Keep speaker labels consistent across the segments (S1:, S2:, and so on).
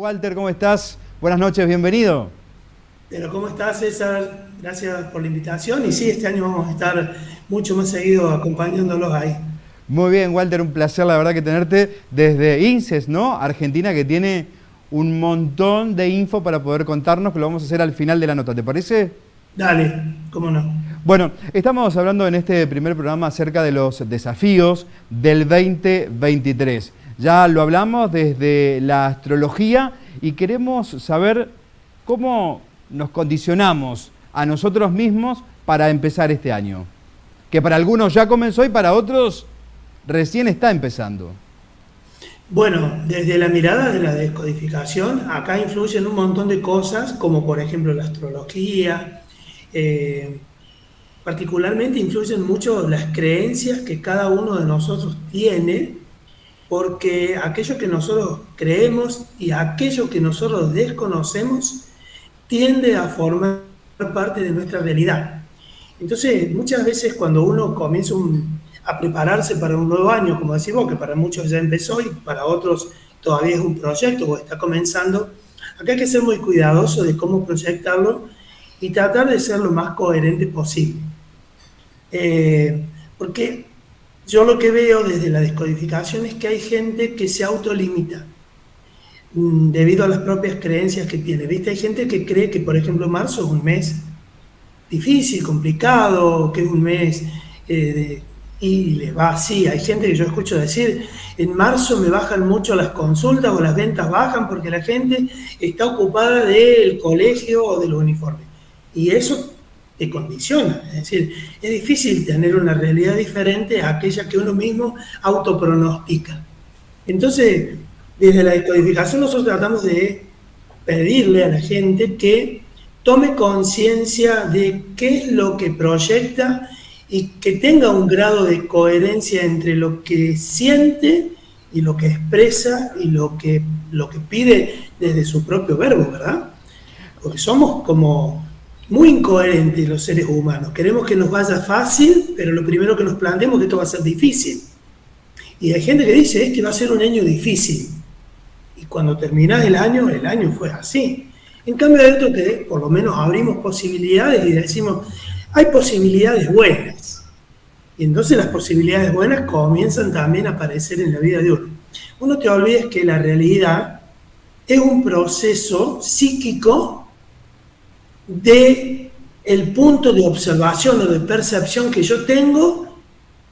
S1: Walter, ¿cómo estás? Buenas noches, bienvenido.
S2: Pero ¿cómo estás, César? Gracias por la invitación. Y sí, este año vamos a estar mucho más seguido acompañándolos ahí.
S1: Muy bien, Walter, un placer la verdad que tenerte desde INSES, ¿no? Argentina, que tiene un montón de info para poder contarnos, que lo vamos a hacer al final de la nota, ¿te parece?
S2: Dale, cómo no.
S1: Bueno, estamos hablando en este primer programa acerca de los desafíos del 2023. Ya lo hablamos desde la astrología y queremos saber cómo nos condicionamos a nosotros mismos para empezar este año. Que para algunos ya comenzó y para otros recién está empezando.
S2: Bueno, desde la mirada de la descodificación, acá influyen un montón de cosas, como por ejemplo la astrología. Particularmente influyen mucho las creencias que cada uno de nosotros tiene, porque aquello que nosotros creemos y aquello que nosotros desconocemos tiende a formar parte de nuestra realidad. Entonces, muchas veces cuando uno comienza a prepararse para un nuevo año, como decís vos, que para muchos ya empezó y para otros todavía es un proyecto o está comenzando, acá hay que ser muy cuidadoso de cómo proyectarlo y tratar de ser lo más coherente posible. Porque yo lo que veo desde la descodificación es que hay gente que se autolimita debido a las propias creencias que tiene. ¿Viste? Hay gente que cree que, por ejemplo, marzo es un mes difícil, complicado, que es un mes y les va así. Hay gente que yo escucho decir, en marzo me bajan mucho las consultas o las ventas bajan porque la gente está ocupada del colegio o de los uniformes. Y eso te condiciona. Es decir, es difícil tener una realidad diferente a aquella que uno mismo autopronostica. Entonces, desde la decodificación nosotros tratamos de pedirle a la gente que tome conciencia de qué es lo que proyecta y que tenga un grado de coherencia entre lo que siente y lo que expresa y lo que pide desde su propio verbo, ¿verdad? Porque somos como muy incoherentes los seres humanos. Queremos que nos vaya fácil, pero lo primero que nos planteamos es que esto va a ser difícil. Y hay gente que dice, este va a ser un año difícil. Y cuando terminás el año fue así. En cambio hay otro que por lo menos abrimos posibilidades y decimos, hay posibilidades buenas. Y entonces las posibilidades buenas comienzan también a aparecer en la vida de uno. Uno te olvides que la realidad es un proceso psíquico de el punto de observación o de percepción que yo tengo,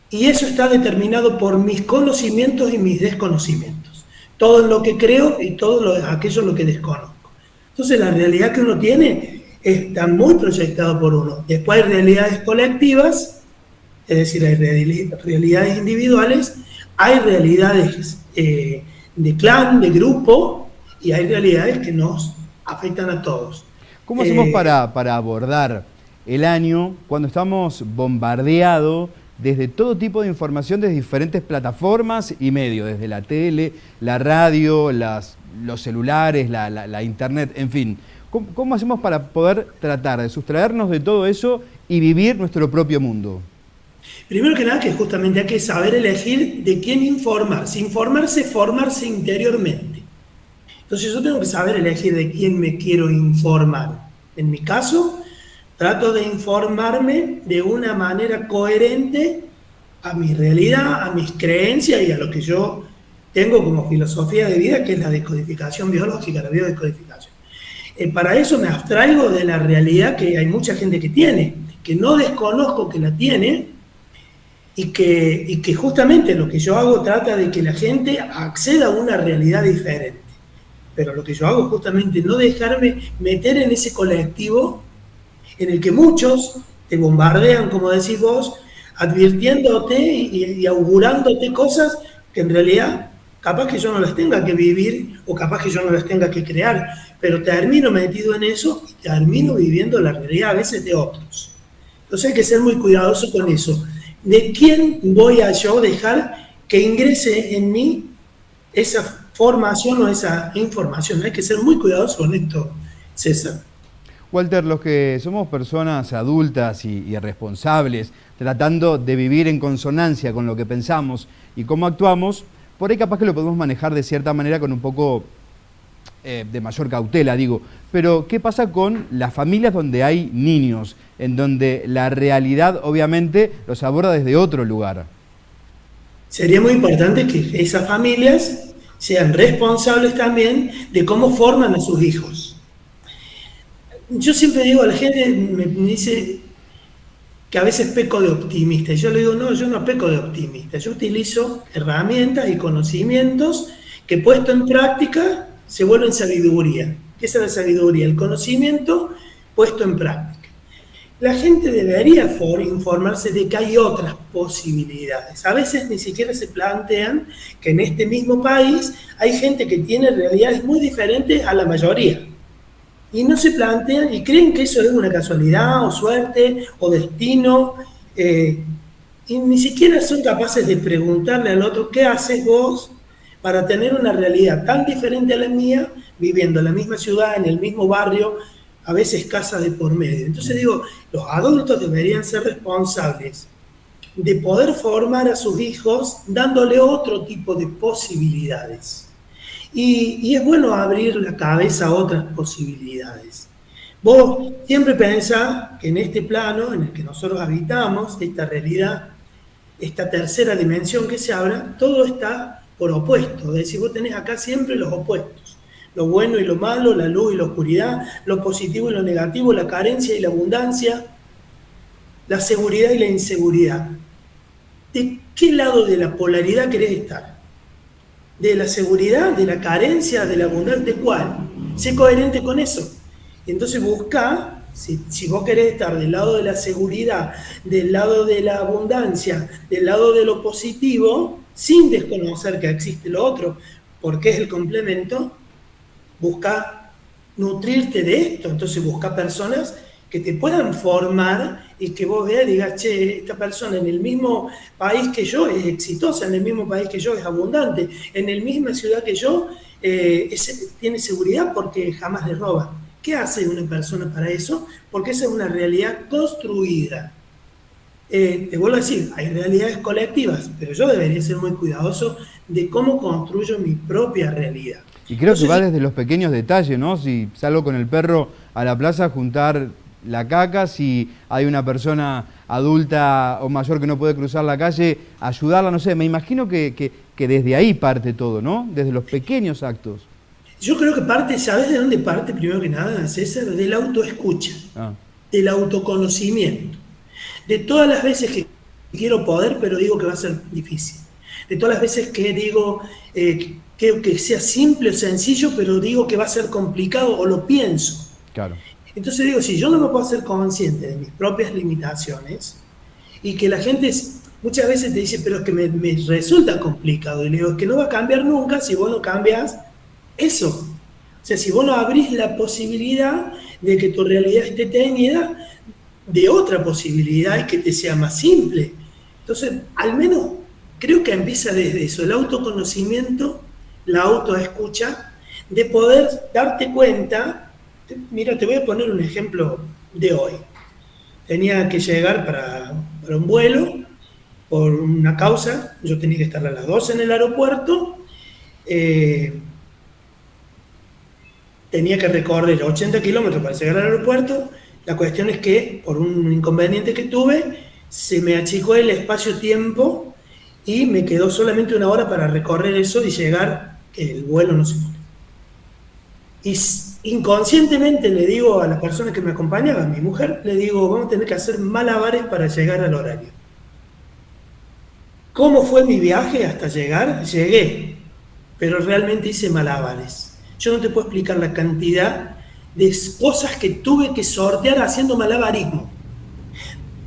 S2: y eso está determinado por mis conocimientos y mis desconocimientos. Todo en lo que creo y todo aquello en lo que desconozco. Entonces la realidad que uno tiene está muy proyectado por uno. Después hay realidades colectivas, es decir, hay realidades individuales, hay realidades de clan, de grupo, y hay realidades que nos afectan a todos.
S1: ¿Cómo hacemos para abordar el año cuando estamos bombardeados desde todo tipo de información, desde diferentes plataformas y medios, desde la tele, la radio, los celulares, la internet, en fin? ¿Cómo hacemos para poder tratar de sustraernos de todo eso y vivir nuestro propio mundo?
S2: Primero que nada, que justamente hay que saber elegir de quién informarse. Informarse, formarse interiormente. Entonces yo tengo que saber elegir de quién me quiero informar. En mi caso, trato de informarme de una manera coherente a mi realidad, a mis creencias y a lo que yo tengo como filosofía de vida, que es la decodificación biológica, la biodescodificación. Para eso me abstraigo de la realidad que hay mucha gente que tiene, que no desconozco que la tiene, y que justamente lo que yo hago trata de que la gente acceda a una realidad diferente. Pero lo que yo hago es justamente no dejarme meter en ese colectivo en el que muchos te bombardean, como decís vos, advirtiéndote y augurándote cosas que en realidad capaz que yo no las tenga que vivir o capaz que yo no las tenga que crear, pero termino metido en eso y termino viviendo la realidad a veces de otros. Entonces hay que ser muy cuidadoso con eso. ¿De quién voy a yo dejar que ingrese en mí esa formación o esa información? Hay que ser muy cuidadoso con esto, César.
S1: Walter, los que somos personas adultas y responsables, tratando de vivir en consonancia con lo que pensamos y cómo actuamos, por ahí capaz que lo podemos manejar de cierta manera con un poco de mayor cautela, digo. Pero, ¿qué pasa con las familias donde hay niños, en donde la realidad, obviamente, los aborda desde otro lugar?
S2: Sería muy importante que esas familias sean responsables también de cómo forman a sus hijos. Yo siempre digo, a la gente me dice que a veces peco de optimista. Y yo le digo, no, yo no peco de optimista. Yo utilizo herramientas y conocimientos que puesto en práctica se vuelven sabiduría. ¿Qué es la sabiduría? El conocimiento puesto en práctica. La gente debería informarse de que hay otras posibilidades. A veces ni siquiera se plantean que en este mismo país hay gente que tiene realidades muy diferentes a la mayoría. Y no se plantean y creen que eso es una casualidad o suerte o destino. Y ni siquiera son capaces de preguntarle al otro, ¿qué haces vos para tener una realidad tan diferente a la mía, viviendo en la misma ciudad, en el mismo barrio, a veces casa de por medio? Entonces digo, los adultos deberían ser responsables de poder formar a sus hijos dándole otro tipo de posibilidades. Y es bueno abrir la cabeza a otras posibilidades. Vos siempre pensás que en este plano en el que nosotros habitamos, esta realidad, esta tercera dimensión que se abra, todo está por opuesto. Es decir, vos tenés acá siempre los opuestos. Lo bueno y lo malo, la luz y la oscuridad, lo positivo y lo negativo, la carencia y la abundancia, la seguridad y la inseguridad. ¿De qué lado de la polaridad querés estar? ¿De la seguridad, de la carencia, de la abundancia? ¿De cuál? Sé coherente con eso. Y entonces busca, si vos querés estar del lado de la seguridad, del lado de la abundancia, del lado de lo positivo, sin desconocer que existe lo otro, porque es el complemento, busca nutrirte de esto. Entonces busca personas que te puedan formar y que vos veas y digas, che, esta persona en el mismo país que yo es exitosa, en el mismo país que yo es abundante, en la misma ciudad que yo tiene seguridad porque jamás le roban. ¿Qué hace una persona para eso? Porque esa es una realidad construida. Te vuelvo a decir, hay realidades colectivas, pero yo debería ser muy cuidadoso de cómo construyo mi propia realidad.
S1: Y creo que va desde los pequeños detalles, ¿no? Si salgo con el perro a la plaza a juntar la caca, si hay una persona adulta o mayor que no puede cruzar la calle, ayudarla, no sé, me imagino que desde ahí parte todo, ¿no? Desde los pequeños actos.
S2: Yo creo que parte, ¿sabes de dónde parte primero que nada, César? De la autoescucha, del autoconocimiento, de todas las veces que quiero poder, pero digo que va a ser difícil, de todas las veces que digo que sea simple o sencillo, pero digo que va a ser complicado o lo pienso.
S1: Claro.
S2: Entonces digo, si yo no me puedo hacer consciente de mis propias limitaciones y que la gente muchas veces te dice, pero es que me resulta complicado, y le digo, es que no va a cambiar nunca si vos no cambias eso. O sea, si vos no abrís la posibilidad de que tu realidad esté teñida de otra posibilidad y que te sea más simple. Entonces, al menos creo que empieza desde eso, el autoconocimiento, la autoescucha, de poder darte cuenta. Mira, te voy a poner un ejemplo de hoy. Tenía que llegar para un vuelo por una causa, yo tenía que estar a las 12 en el aeropuerto, tenía que recorrer 80 kilómetros para llegar al aeropuerto. La cuestión es que, por un inconveniente que tuve, se me achicó el espacio-tiempo y me quedó solamente una hora para recorrer eso y llegar, que el vuelo no se pone. Y inconscientemente le digo a la persona que me acompañaba, a mi mujer, le digo, vamos a tener que hacer malabares para llegar al horario. ¿Cómo fue mi viaje hasta llegar? Llegué, pero realmente hice malabares. Yo no te puedo explicar la cantidad de cosas que tuve que sortear haciendo malabarismo.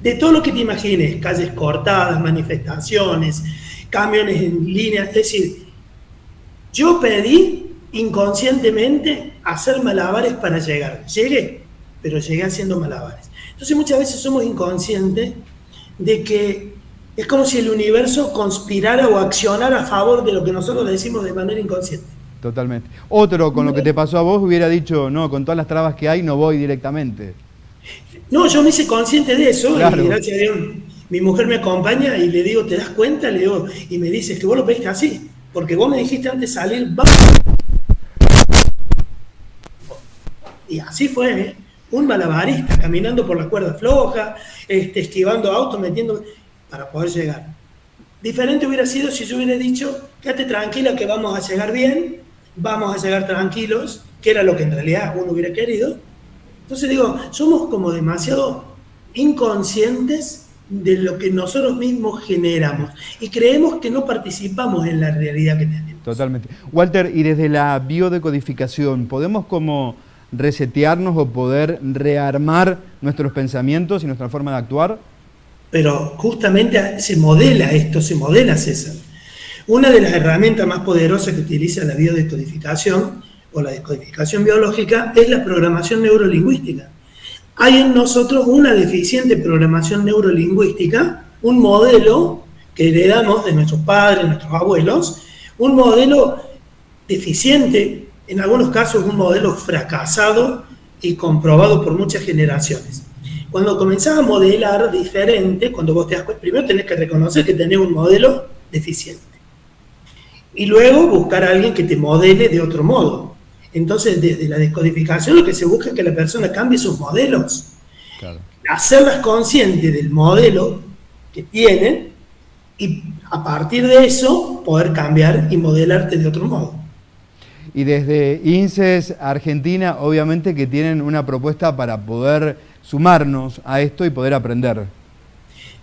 S2: De todo lo que te imagines, calles cortadas, manifestaciones, camiones en línea, es decir, yo pedí inconscientemente hacer malabares para llegar. Llegué, pero llegué haciendo malabares. Entonces muchas veces somos inconscientes de que es como si el universo conspirara o accionara a favor de lo que nosotros decimos de manera inconsciente.
S1: Totalmente. Otro con lo que te pasó a vos hubiera dicho, no, con todas las trabas que hay no voy directamente.
S2: No, yo me hice consciente de eso,
S1: claro.
S2: Y gracias a Dios mi mujer me acompaña y le digo, ¿te das cuenta? Le digo, y me dice, es que vos lo pediste así, porque vos me dijiste antes salir, Y así fue, ¿eh? Un malabarista caminando por la cuerda floja, esquivando autos, metiendo para poder llegar. Diferente hubiera sido si yo hubiera dicho, quédate tranquila que vamos a llegar bien, vamos a llegar tranquilos, que era lo que en realidad uno hubiera querido. Entonces digo, somos como demasiado inconscientes de lo que nosotros mismos generamos y creemos que no participamos en la realidad que tenemos.
S1: Totalmente. Walter, y desde la biodecodificación, ¿podemos como resetearnos o poder rearmar nuestros pensamientos y nuestra forma de actuar?
S2: Pero justamente se modela esto, se modela, César. Una de las herramientas más poderosas que utiliza la biodecodificación o la decodificación biológica es la programación neurolingüística. Hay en nosotros una deficiente programación neurolingüística, un modelo que heredamos de nuestros padres, nuestros abuelos, un modelo deficiente, en algunos casos un modelo fracasado y comprobado por muchas generaciones. Cuando comenzás a modelar diferente, cuando vos te das cuenta, primero tenés que reconocer que tenés un modelo deficiente. Y luego buscar a alguien que te modele de otro modo. Entonces, desde la descodificación lo que se busca es que la persona cambie sus modelos. Claro. Hacerlas conscientes del modelo que tienen y a partir de eso poder cambiar y modelarte de otro modo.
S1: Y desde INSES Argentina, obviamente que tienen una propuesta para poder sumarnos a esto y poder aprender.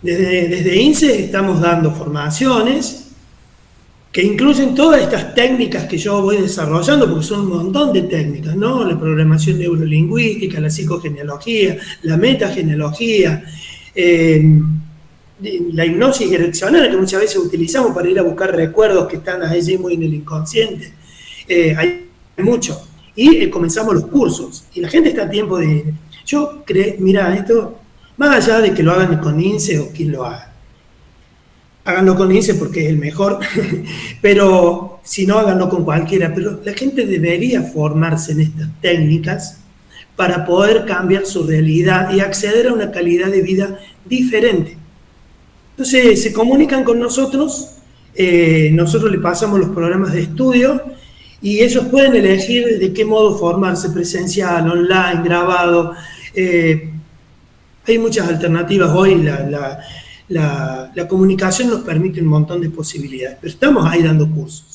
S2: Desde INSES estamos dando formaciones que incluyen todas estas técnicas que yo voy desarrollando, porque son un montón de técnicas, ¿no? La programación neurolingüística, la psicogenealogía, la metagenealogía, la hipnosis direccional, que muchas veces utilizamos para ir a buscar recuerdos que están allí muy en el inconsciente. Hay mucho. Y comenzamos los cursos. Y la gente está a tiempo de... Yo creo, mira, esto, más allá de que lo hagan con INSEE o quien lo haga, háganlo con INSEE porque es el mejor, pero si no, háganlo con cualquiera. Pero la gente debería formarse en estas técnicas para poder cambiar su realidad y acceder a una calidad de vida diferente. Entonces, se comunican con nosotros, nosotros les pasamos los programas de estudio y ellos pueden elegir de qué modo formarse, presencial, online, grabado. Hay muchas alternativas hoy, la comunicación nos permite un montón de posibilidades, pero estamos ahí dando cursos.